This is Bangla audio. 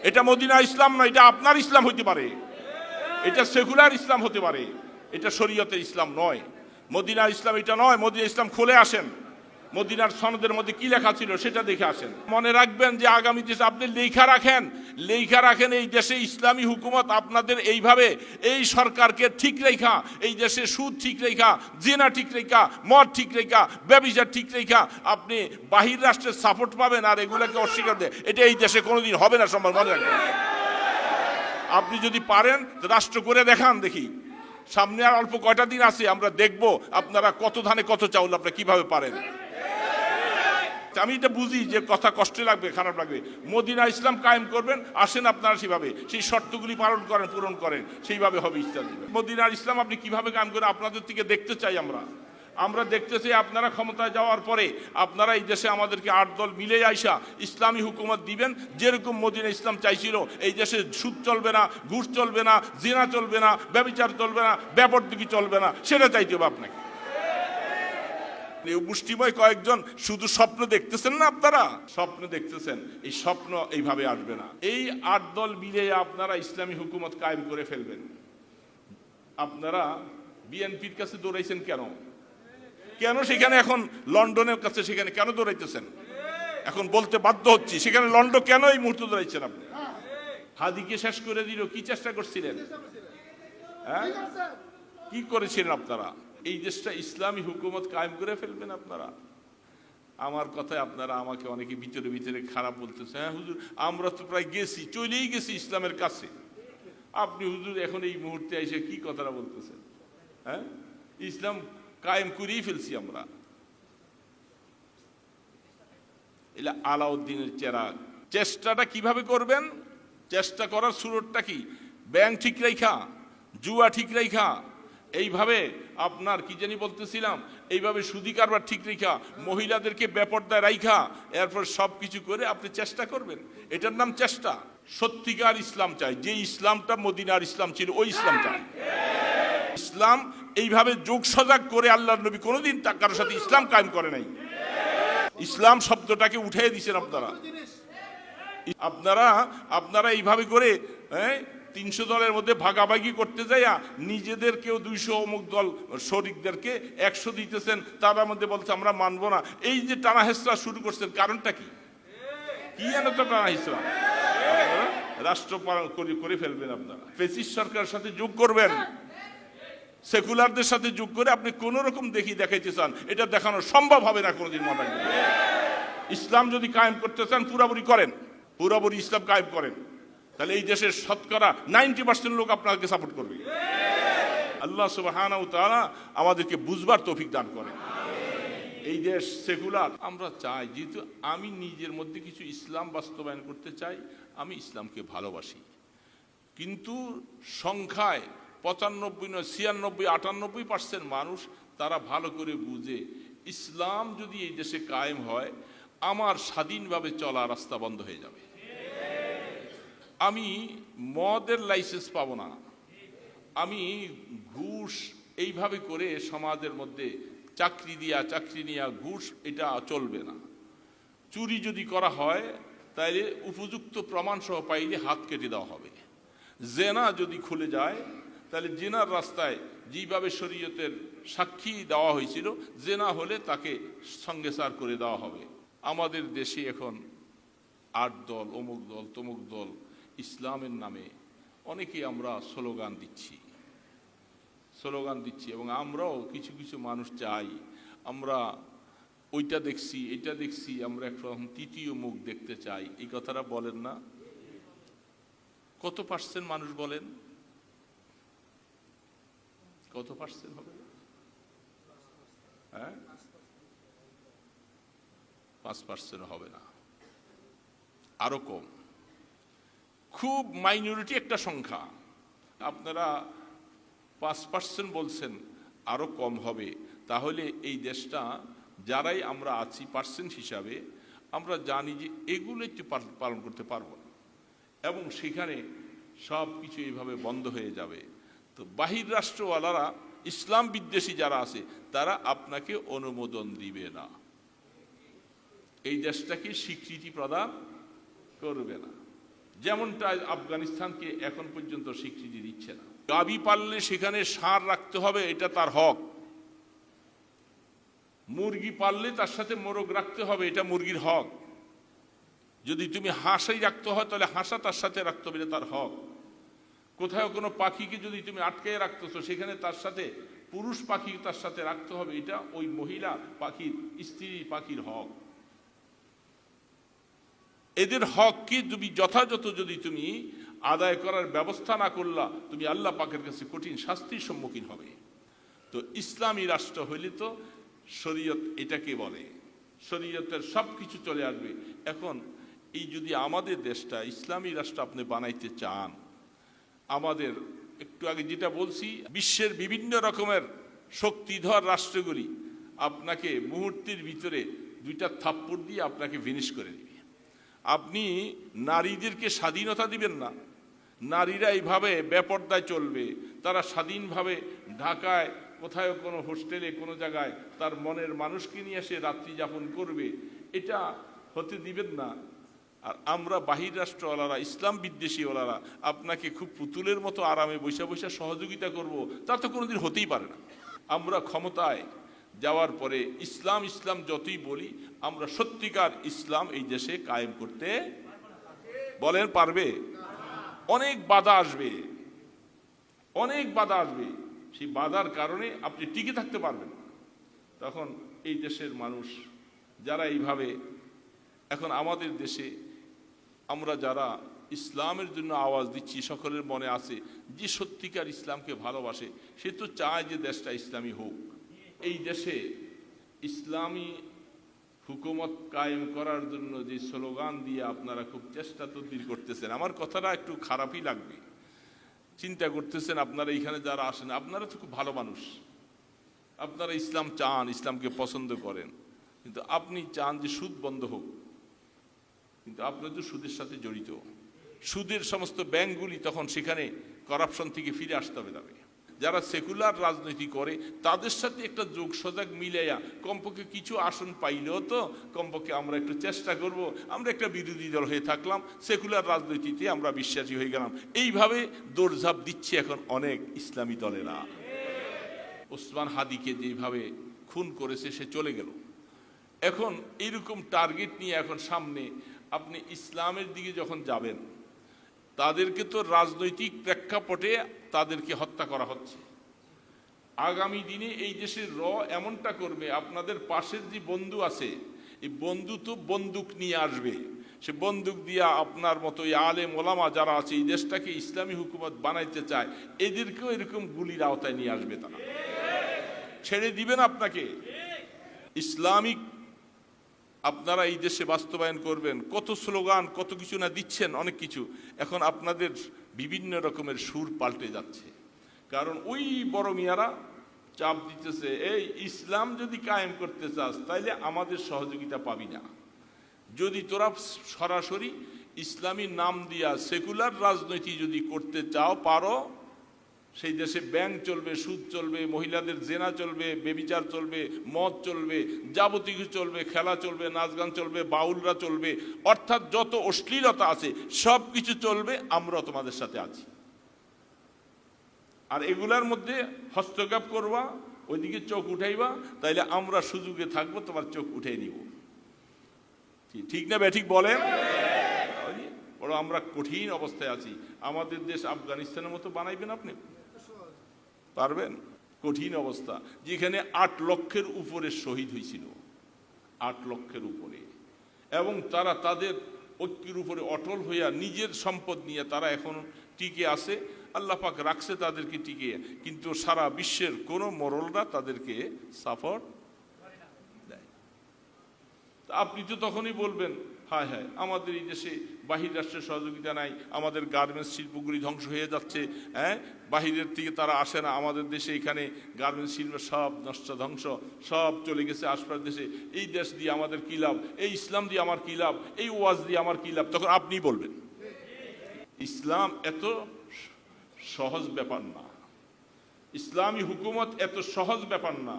এটা মদিনা ইসলাম না, এটা আপনার ইসলাম হইতে পারে, এটা সেকুলার ইসলাম হতে পারে, এটা শরীয়তের ইসলাম নয়। মদিনার ইসলাম এটা নয়। মদিনা ইসলাম খুলে আসেন, মদিনার সনদের মধ্যে কি লেখা ছিল সেটা দেখে আসেন। মনে রাখবেন যে আগামীতে আপনি লেখা রাখেন এই দেশে ইসলামী হুকুমত আপনাদের এইভাবে এই সরকারকে ঠিক রেখা, এই দেশে সুদ ঠিক রেখা, জেনা ঠিক রেখা, মদ ঠিক রেখা, ব্যভিচার ঠিক রেখা আপনি বাহির রাষ্ট্রের সাপোর্ট পাবেন আর এগুলোকে অস্বীকার দেয়, এটা এই দেশে কোনোদিন হবে না। সম্ভব মনে রাখবেন। আপনি যদি পারেন রাষ্ট্র করে দেখান, দেখি সামনে আর অল্প কয়টা দিন আছে, আমরা দেখব আপনারা কত ধানে কত চাউল আপনারা কিভাবে পারেন। আমি এটা বুঝি যে কথা কষ্ট লাগবে, খারাপ লাগবে। মদিনা ইসলাম কায়েম করবেন, আসেন আপনারা সেভাবে সেই শর্তগুলি পূরণ করেন, সেইভাবে হবে ইসলাম। মদিনার ইসলাম আপনি কিভাবে কায়েম করেন আপনাদের থেকে দেখতে চাই। আমরা দেখতে চাই আপনারা ক্ষমতায় যাওয়ার পরে আপনারা এই দেশে আমাদেরকে 8 দল মিলে আইসা ইসলামী হুকুমত দিবেন, যেরকম মদিনা ইসলাম চাইছিল। এই দেশে সুদ চলবে না, ঘুষ চলবে না, জিনা চলবে না, ব্যভিচার চলবে না, ব্যাপারদিকি চলবে না, সেটা চাইতে হবে আপনাকে। মুষ্টিময় কয়েকজন শুধু স্বপ্ন দেখতেছেন না, আপনারা স্বপ্ন দেখতেছেন, এই স্বপ্ন এইভাবে আসবে না। এই 8 দল মিলে আপনারা ইসলামী হুকুমত কায়েম করে ফেলবেন। আপনারা বিএনপির কাছে দৌড়াইছেন কেন সেখানে এখন লন্ডনের কাছে সেখানে কেন দৌড়াইতেছেন? এখন বলতে বাধ্য হচ্ছি, সেখানে লন্ডন কেন এই মুহূর্তে দৌড়াইছেন আপনি? হাদিকে শেষ করে দিল, কি চেষ্টা করছিলেন? হ্যাঁ, কি করেছিলেন আপনারা? এই দেশটা ইসলামী হুকুমত কায়েম করে ফেলবেন আপনারা। আমার কথায় আপনারা আমাকে অনেকে ভিতরে খারাপ বলতেছে, হ্যাঁ হুজুর আমরা তো প্রায় চলেই গেছি ইসলামের কাছে। আপনি হুজুর এখন এই মুহূর্তে এসে কি কথাটা বলতেছেন? হ্যাঁ, ইসলাম কায়েম করেই ফেলছি আমরা। এলা আলাউদ্দিনের চেরাগ। চেষ্টাটা কিভাবে করবেন? চেষ্টা করার সুরতটা কি? ব্যাংক ঠিক রাইখা, জুয়া ঠিক রাইখা, এইভাবে আপনার কি জানি বলতেছিলাম, এইভাবে সুদি কারবার ঠিক রেখা, মহিলাদেরকে বেপরদায় রাইখা, এরপর সবকিছু করে আপনি চেষ্টা করবেন। এটার নাম চেষ্টা। সত্যিকার ইসলাম চাই, যে ইসলামটা মদিনার ইসলাম ছিল, ওই ইসলাম চাই। ইসলাম এইভাবে যোগ সজাগ করে আল্লাহর নবী কোনোদিন কারোর সাথে ইসলাম কায়েম করে নাই। ইসলাম শব্দটাকে উঠিয়ে দিয়েছেন আপনারা এইভাবে করে 300 দলের মধ্যে ভাগাভাগি করতে যাইয়া নিজেদের কেউ 200 অমুক দল শরিকদেরকে 100 দিতেছেন, তার মধ্যে বলছে আমরা মানবো না। এই যে টানা হেসরা শুরু করছেন, কারণটা কি? এত টানা হেসরা? রাষ্ট্র করে ফেলবেন আপনারা, ফ্যাসিস্ট সরকারের সাথে যোগ করবেন, সেকুলারদের সাথে যোগ করে আপনি কোন রকম দেখাইতে চান, এটা দেখানো সম্ভব হবে না কোনোদিন। মনে রাখবেন, ইসলাম যদি কায়েম করতে চান পুরোপুরি করেন, পুরোপুরি ইসলাম কায়েম করেন, তাহলে এই দেশের শতকরা 90% লোক আপনাকে সাপোর্ট করবে। আল্লাহ সুবহানাহু ওয়া তাআলা আমাদেরকে বুঝবার তৌফিক দান করেন। এই দেশ সেকুলার আমরা চাই, যেহেতু আমি নিজের মধ্যে কিছু ইসলাম বাস্তবায়ন করতে চাই, আমি ইসলামকে ভালোবাসি, কিন্তু সংখ্যায় 95 নয় 96 98% মানুষ তারা ভালো করে বুঝে ইসলাম যদি এই দেশে কায়েম হয় আমার স্বাধীনভাবে চলা রাস্তা বন্ধ হয়ে যাবে। আমি মদের লাইসেন্স পাবো না, আমি ঘুষ এইভাবে করে সমাজের মধ্যে চাকরি নিয়া ঘুষ, এটা চলবে না। চুরি যদি করা হয় তাহলে উপযুক্ত প্রমাণ সহ পাইলে হাত কেটে দেওয়া হবে। জেনা যদি খুলে যায় তাহলে জেনার রাস্তায় যেভাবে শরীয়তের সাক্ষী দেওয়া হয়েছিল, জেনা হলে তাকে সঙ্গেসার করে দেওয়া হবে। আমাদের দেশে এখন 8 দল, অমুক দল, তমুক দল, ইসলামের নামে অনেকেই আমরা স্লোগান দিচ্ছি এবং আমরাও কিছু কিছু মানুষ চাই আমরা ওইটা দেখছি, এটা দেখছি, আমরা এখন তৃতীয় মুখ দেখতে চাই। এই কথাটা বলেন না? কত পার্সেন্ট মানুষ বলেন? কত পার্সেন্ট হবে? হ্যাঁ, 5% হবে না, আরো কম, খুব মাইনরিটি একটা সংখ্যা। আপনারা 5% বলছেন, আরো কম হবে। তাহলে এই দেশটা যারাই আমরা আছি পার্সেন্ট হিসাবে, আমরা জানি যে এগুলো একটু পালন করতে পারবো না, এবং সেখানে সব কিছু এইভাবে বন্ধ হয়ে যাবে। তো বাহির রাষ্ট্রওয়ালারা, ইসলাম বিদ্বেষী যারা আছে, তারা আপনাকে অনুমোদন দিবে না, এই দেশটাকে স্বীকৃতি প্রদান করবে না। যেমনটা আফগানিস্তানকে এখন পর্যন্ত স্বীকৃতি দিচ্ছে না। গাভী পাললে সেখানে ষাঁড় রাখতে হবে, এটা তার হক। মুরগি পাললে তার সাথে মোরগ রাখতে হবে, এটা মুরগির হক। যদি তুমি হাঁসই রাখতে হয় তাহলে হাঁসা তার সাথে রাখতে হবে, এটা তার হক। কোথাও কোনো পাখিকে যদি তুমি আটকে রাখতেছো, সেখানে তার সাথে পুরুষ পাখি তার সাথে রাখতে হবে, এটা ওই মহিলা পাখির, স্ত্রী পাখির হক। এদের হককে তুমি যথাযথ যদি তুমি আদায় করার ব্যবস্থা না করলা, তুমি আল্লাহ পাকের কাছে কঠিন শাস্তির সম্মুখীন হবে। তো ইসলামী রাষ্ট্র হইলে তো শরীয়ত এটাকে বলে, শরীয়তের সব কিছু চলে আসবে। এখন এই যদি আমাদের দেশটা ইসলামী রাষ্ট্র আপনি বানাইতে চান, আমাদের একটু আগে যেটা বলছি, বিশ্বের বিভিন্ন রকমের শক্তিধর রাষ্ট্রগুলি আপনাকে মুহূর্তের ভিতরে দুইটা থাপ্পড় দিয়ে আপনাকে ফিনিশ করে দিবে। আপনি নারীদেরকে স্বাধীনতা দিবেন না, নারীরা এইভাবে বেপর্দায় চলবে, তারা স্বাধীনভাবে ঢাকায় কোথায় কোনো হোস্টেলে কোনো জায়গায় তার মনের মানুষকে নিয়ে এসে রাত্রি যাপন করবে, এটা হতে দিবেন না। আর আমরা বাহির রাষ্ট্রওয়ালারা, ইসলাম বিদ্বেষীওয়ালারা আপনাকে খুব পুতুলের মতো আরামে বৈশা বৈশা সহযোগিতা করব, তা তো কোনোদিন হতেই পারে না। আমরা ক্ষমতায় যাওয়ার পরে ইসলাম ইসলাম যতই বলি, আমরা সত্যিকার ইসলাম এই দেশে কায়েম করতে বলেন পারবে? অনেক বাধা আসবে, অনেক বাধা আসবে। সেই বাধার কারণে আপনি টিকে থাকতে পারবেন। তখন এই দেশের মানুষ যারা এইভাবে, এখন আমাদের দেশে আমরা যারা ইসলামের জন্য আওয়াজ দিচ্ছি, সকলের মনে আছে যে সত্যিকার ইসলামকে ভালোবাসে, সে তো চায় যে দেশটা ইসলামী হোক। এই দেশে ইসলামী হুকুমত কায়েম করার জন্য যে স্লোগান দিয়ে আপনারা খুব চেষ্টা তদবির করতেছেন, আমার কথাটা একটু খারাপই লাগবে। চিন্তা করতেছেন আপনারা এইখানে যারা আসেন, আপনারা তো খুব ভালো মানুষ, আপনারা ইসলাম চান, ইসলামকে পছন্দ করেন, কিন্তু আপনি চান যে সুদ বন্ধ হোক, কিন্তু আপনারা তো সুদের সাথে জড়িত। সুদের সমস্ত ব্যাংকগুলি তখন সেখানে করাপশন থেকে ফিরে আসতে হবে। তবে যারা সেকুলার রাজনীতি করে তাদের সাথে একটা যোগ সজাগ মিলাইয়া কমপক্ষে কিছু আসন পাইলেও তো কমপক্ষে আমরা একটু চেষ্টা করব, আমরা একটা বিরোধী দল হয়ে থাকলাম, সেকুলার রাজনীতিতে আমরা বিশ্বাসী হয়ে গেলাম। এইভাবে দৌড়ঝাঁপ দিচ্ছে এখন অনেক ইসলামী দলেরা। ওসমান হাদিকে যেভাবে খুন করেছে, সে চলে গেল। এখন এইরকম টার্গেট নিয়ে এখন সামনে আপনি ইসলামের দিকে যখন যাবেন, তাদেরকে তো রাজনৈতিক প্রেক্ষাপটে তাদেরকে হত্যা করা হচ্ছে। আগামী দিনে এই দেশের এমনটা করবে, আপনাদের পাশের যে বন্ধু আছে, এই বন্ধু তো বন্দুক নিয়ে আসবে, সে বন্দুক দিয়া আপনার মতো এই আলেম ওলামা যারা আছে এই দেশটাকে ইসলামী হুকুমত বানাইতে চায়, এদেরকেও এরকম গুলির আওতায় নিয়ে আসবে। তারা ছেড়ে দিবেন আপনাকে। ইসলামিক আপনারা এই দেশে বাস্তবায়ন করবেন, কত স্লোগান কত কিছু না দিচ্ছেন, অনেক কিছু। এখন আপনাদের বিভিন্ন রকমের সুর পাল্টে যাচ্ছে, কারণ ওই বড় মিয়ারা চাপ দিতেছে, এই ইসলাম যদি কায়েম করতে চাস তাইলে আমাদের সহযোগিতা পাবি না। যদি তোরা সরাসরি ইসলামী নাম দিয়া সেকুলার রাজনীতি যদি করতে চাও পারো, সেই দেশে ব্যাংক চলবে, সুদ চলবে, মহিলাদের জেনা চলবে, বেবিচার চলবে, মদ চলবে, যাবতীয় চলবে, খেলা চলবে, নাচ গান চলবে, বাউলরা চলবে, অর্থাৎ যত অশ্লীলতা আছে সব কিছু চলবে, আমরা তোমাদের সাথে আছি। আর এগুলার মধ্যে হস্তক্ষেপ করবা, ওইদিকে চোখ উঠাইবা, তাইলে আমরা সুযোগে থাকবো, তোমার চোখ উঠাই নিব। ঠিক না ব্যাঠিক বলেন? বড় আমরা কঠিন অবস্থায় আছি। আমাদের দেশ আফগানিস্তানের মতো বানাইবেন আপনি? পারবেন? কঠিন অবস্থা, যেখানে 8 লক্ষের উপরে শহীদ হয়েছিল, 8 লক্ষের উপরে, এবং তারা তাদের ঐক্যের উপরে অটল হইয়া নিজের সম্পদ নিয়ে তারা এখন টিকে আছে। আল্লাহ পাক রাখছে তাদেরকে টিকে, কিন্তু সারা বিশ্বের কোনো মোড়লরা তাদেরকে সাপোর্ট দেয়। আপনি তো তখনই বলবেন, হায় হায় আমাদের এই দেশে বাহির রাষ্ট্রের সহযোগিতা নাই, আমাদের গার্মেন্টস শিল্পগুলি ধ্বংস হয়ে যাচ্ছে, বাহিরের থেকে তারা আসে না আমাদের দেশে, এখানে গার্মেন্টস শিল্প সব নষ্ট, ধ্বংস, সব চলে গেছে আশপাশ দেশে, এই দেশ দিয়ে আমাদের কী লাভ, এই ইসলাম দিয়ে আমার কী লাভ, এই ওয়াজ দিয়ে আমার কী লাভ। তখন আপনি বলবেন ইসলাম এত সহজ ব্যাপার না, ইসলামী হুকুমত এত সহজ ব্যাপার না।